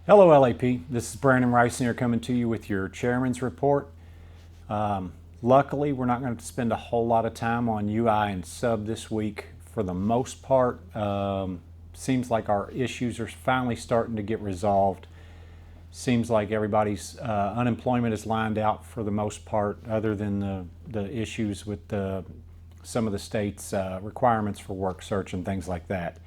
Hello LAP, this is Brandon Reisinger coming to you with your Chairman's Report. Luckily, we're not going to spend a whole lot of time on UI and sub this week. For the most part, seems like our issues are finally starting to get resolved. Seems like everybody's unemployment is lined out for the most part, other than the issues with some of the state's requirements for work search and things like that.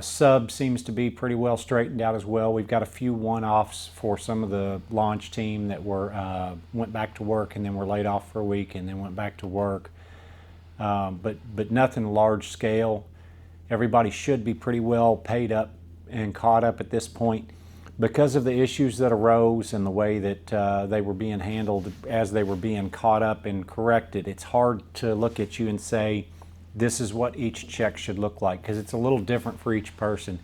Sub seems to be pretty well straightened out as well. We've got a few one-offs for some of the launch team that went back to work and then were laid off for a week and then went back to work. But nothing large scale. Everybody should be pretty well paid up and caught up at this point. Because of the issues that arose and the way that they were being handled as they were being caught up and corrected, it's hard to look at you and say, this is what each check should look like, because it's a little different for each person.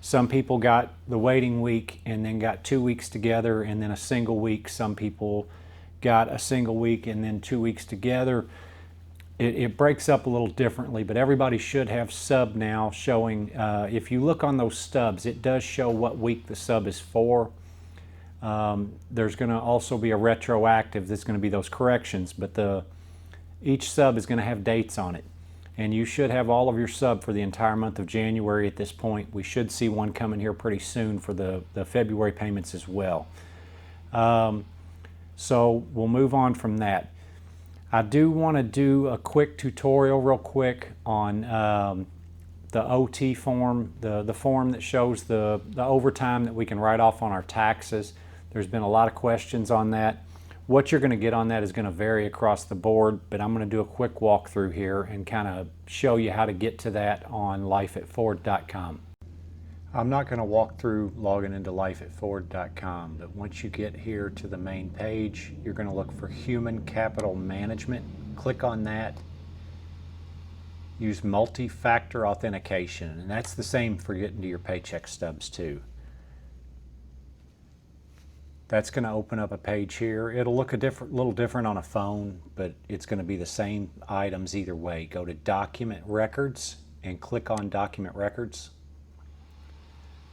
Some people got the waiting week and then got 2 weeks together and then a single week. Some people got a single week and then 2 weeks together. It breaks up a little differently, but everybody should have sub now showing. If you look on those stubs, it does show what week the sub is for. There's going to also be a retroactive that's going to be those corrections, but each sub is going to have dates on it. And you should have all of your sub for the entire month of January at this point. We should see one coming here pretty soon for the February payments as well. So we'll move on from that. I do want to do a quick tutorial real quick on the OT form, the form that shows the overtime that we can write off on our taxes. There's been a lot of questions on that. What you're going to get on that is going to vary across the board, but I'm going to do a quick walkthrough here and kind of show you how to get to that on lifeatford.com. I'm not going to walk through logging into lifeatford.com, but once you get here to the main page, you're going to look for Human Capital Management. Click on that. Use multi-factor authentication, and that's the same for getting to your paycheck stubs too. That's going to open up a page here. It'll look little different on a phone, but it's going to be the same items either way. Go to Document Records and click on Document Records.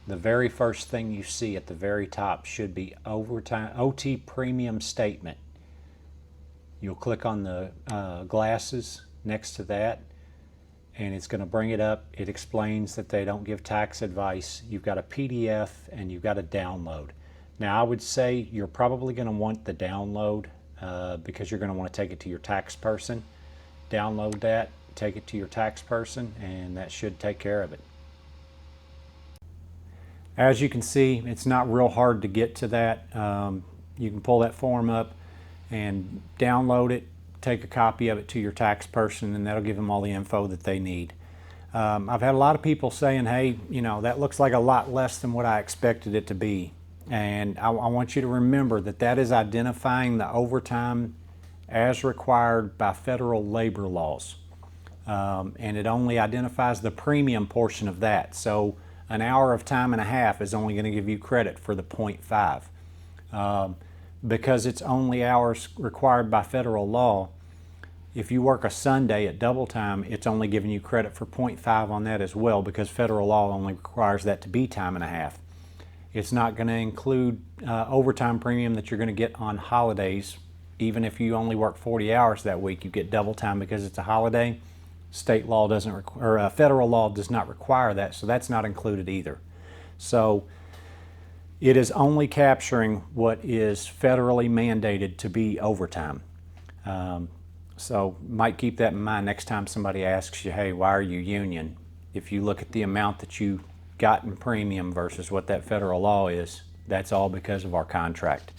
The very first thing you see at the very top should be Overtime OT Premium Statement. You'll click on the glasses next to that, and it's going to bring it up. It explains that they don't give tax advice. You've got a PDF and you've got a download. Now I would say you're probably going to want the download because you're going to want to take it to your tax person. Download that, take it to your tax person, and that should take care of it. As you can see, it's not real hard to get to that. You can pull that form up and download it, take a copy of it to your tax person, and that'll give them all the info that they need. I've had a lot of people saying, hey, that looks like a lot less than what I expected it to be. And I want you to remember that is identifying the overtime as required by federal labor laws. And it only identifies the premium portion of that. So an hour of time and a half is only going to give you credit for the 0.5. Because it's only hours required by federal law, if you work a Sunday at double time, it's only giving you credit for 0.5 on that as well, because federal law only requires that to be time and a half. It's not going to include overtime premium that you're going to get on holidays. Even if you only work 40 hours that week, you get double time because it's a holiday. State law doesn't, federal law does not require that, so that's not included either. So it is only capturing what is federally mandated to be overtime. So might keep that in mind next time somebody asks you, hey, why are you union? If you look at the amount that you got in premium versus what that federal law is, that's all because of our contract.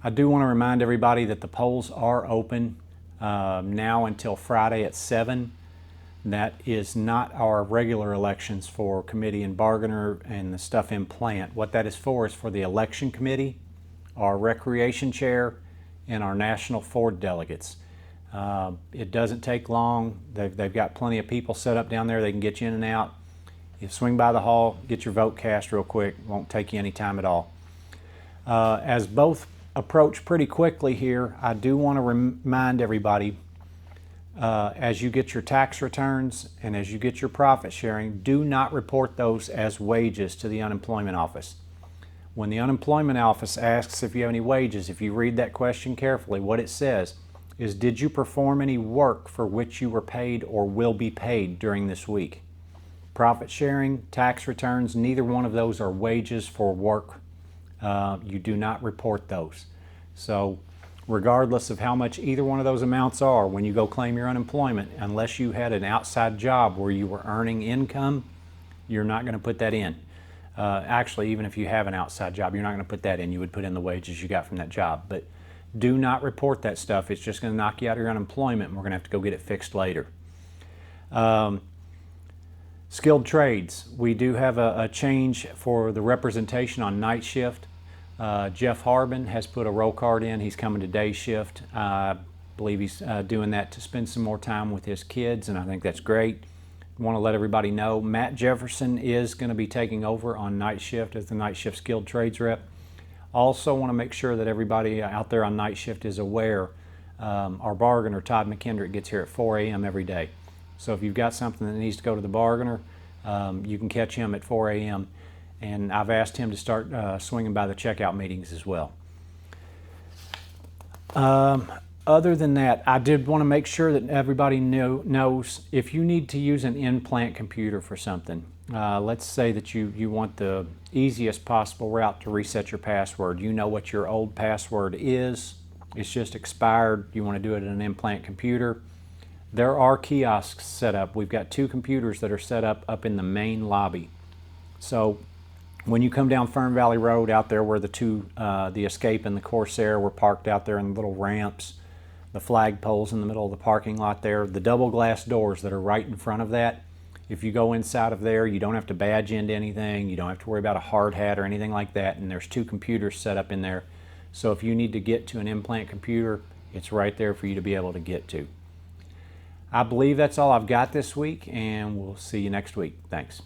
I do want to remind everybody that the polls are open now until Friday at 7. That is not our regular elections for committee and bargainer and the stuff in plant. What that is for the election committee, our recreation chair, and our national Ford delegates. It doesn't take long. They've got plenty of people set up down there. They can get you in and out. You swing by the hall, get your vote cast real quick. Won't take you any time at all. As both approach pretty quickly here, I do want to remind everybody, as you get your tax returns and as you get your profit sharing, do not report those as wages to the unemployment office. When the unemployment office asks if you have any wages, if you read that question carefully, what it says is, did you perform any work for which you were paid or will be paid during this week? Profit sharing, tax returns, neither one of those are wages for work. You do not report those. So regardless of how much either one of those amounts are, when you go claim your unemployment, unless you had an outside job where you were earning income, you're not going to put that in. Actually, even if you have an outside job, you're not going to put that in. You would put in the wages you got from that job. But do not report that stuff. It's just going to knock you out of your unemployment, and we're going to have to go get it fixed later. Skilled trades. We do have a change for the representation on night shift. Jeff Harbin has put a roll card in. He's coming to day shift. I believe he's doing that to spend some more time with his kids, and I think that's great. Want to let everybody know Matt Jefferson is going to be taking over on night shift as the night shift skilled trades rep. Also want to make sure that everybody out there on night shift is aware our bargainer Todd McKendrick gets here at 4 a.m. every day. So if you've got something that needs to go to the bargainer, you can catch him at 4 a.m. and I've asked him to start swinging by the checkout meetings as well. Other than that, I did want to make sure that everybody knows if you need to use an in-plant computer for something. Let's say that you want the easiest possible route to reset your password. You know what your old password is. It's just expired. You want to do it in an in-plant computer. There are kiosks set up. We've got 2 computers that are set up in the main lobby. So when you come down Fern Valley Road out there where the Escape and the Corsair were parked out there in the little ramps, the flag poles in the middle of the parking lot there, the double glass doors that are right in front of that, if you go inside of there, you don't have to badge into anything, you don't have to worry about a hard hat or anything like that, and there's 2 computers set up in there. So if you need to get to an in-plant computer, it's right there for you to be able to get to. I believe that's all I've got this week, and we'll see you next week. Thanks.